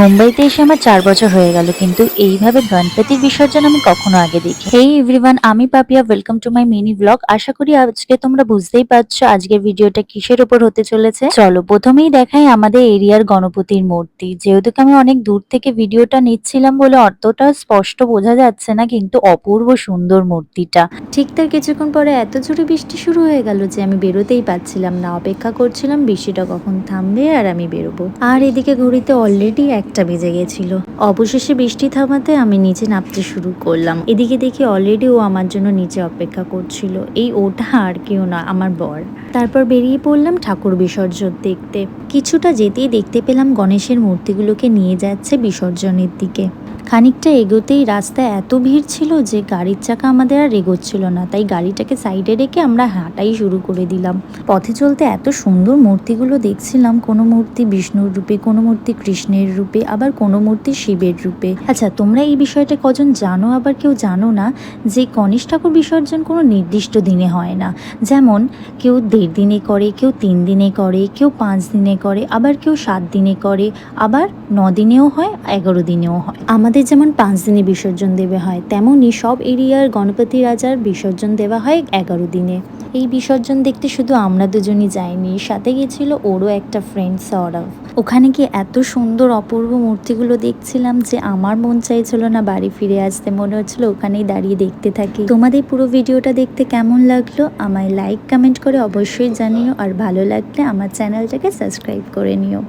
মুম্বাইতে এসে আমার 4 বছর হয়ে গেল, কিন্তু এইভাবে গণপতির বিসর্জন আমি কখনো আগে দেখি। হেই এভরিওয়ান, আমি Papiya, welcome to my mini blog. আশা করি আজকে তোমরা বুঝতেই পারছো আজকের ভিডিওটা কিসের উপর হতে চলেছে। চলো প্রথমেই দেখাই আমাদের এরিয়ার গণপতির মূর্তি। যেহেতু আমি অনেক দূর থেকে ভিডিওটা নিচ্ছিলাম বলে অতটা স্পষ্ট বোঝা যাচ্ছে না, কিন্তু অপূর্ব সুন্দর মূর্তিটা। ঠিক তার কিছুক্ষণ পরে এত জোরে বৃষ্টি শুরু হয়ে গেল যে আমি বেরোতেই পারছিলাম না। অপেক্ষা করছিলাম বৃষ্টিটা কখন থামবে আর আমি বেরোবো। আর এদিকে ঘড়িতে অলরেডি 1টা বেজে গেছিল। অবশেষে বৃষ্টি থামাতে আমি নিচে নামতে শুরু করলাম। এদিকে দেখি অলরেডি ও আমার জন্য নিচে অপেক্ষা করছিল। এই ওটা আর কেউ না, আমার বর। তারপর বেরিয়ে পড়লাম ঠাকুর বিসর্জন দেখতে। কিছুটা যেতেই দেখতে পেলাম গণেশের মূর্তিগুলোকে নিয়ে যাচ্ছে বিসর্জনের দিকে। খানিকটা এগোতেই রাস্তায় এত ভিড় ছিল যে গাড়ির চাকা আমাদের আর এগোচ্ছিল না, তাই গাড়িটাকে সাইডে রেখে আমরা হাঁটাই শুরু করে দিলাম। পথে চলতে এত সুন্দর মূর্তিগুলো দেখছিলাম, কোনো মূর্তি বিষ্ণুর রূপে, কোনো মূর্তি কৃষ্ণের রূপে, আবার কোনো মূর্তি শিবের রূপে। আচ্ছা, তোমরা এই বিষয়টা কজন জানো? আবার কেউ জানো না যে গণেশ ঠাকুর বিসর্জন কোনো নির্দিষ্ট দিনে হয় না। যেমন কেউ 1.5 দিনে করে, কেউ 3 দিনে করে, কেউ 5 দিনে করে, আবার কেউ 7 দিনে করে, আবার 9 দিনেও হয়, 11 দিনেও হয়। আমাদের যেমন 5 দিনে বিসর্জন দেওয়া হয়, তেমনই সব এরিয়ার গণপতি রাজার বিসর্জন দেওয়া হয় 11 দিনে। এই বিসর্জন দেখতে শুধু আমরা দুজনই যাইনি, সাথে গেছিল ওরও একটা ফ্রেন্ড সৌরভ। ওখানে গিয়ে এত সুন্দর অপূর্ব মূর্তিগুলো দেখছিলাম যে আমার মন চাইছিল না বাড়ি ফিরে আসতে, মনে হচ্ছিল ওখানেই দাঁড়িয়ে দেখতে থাকি। তোমাদের পুরো ভিডিওটা দেখতে কেমন লাগলো আমায় লাইক কমেন্ট করে অবশ্যই জানিও, আর ভালো লাগলে আমার চ্যানেলটাকে সাবস্ক্রাইব করে নিও।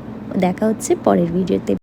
দেখা হচ্ছে পরের ভিডিওতে।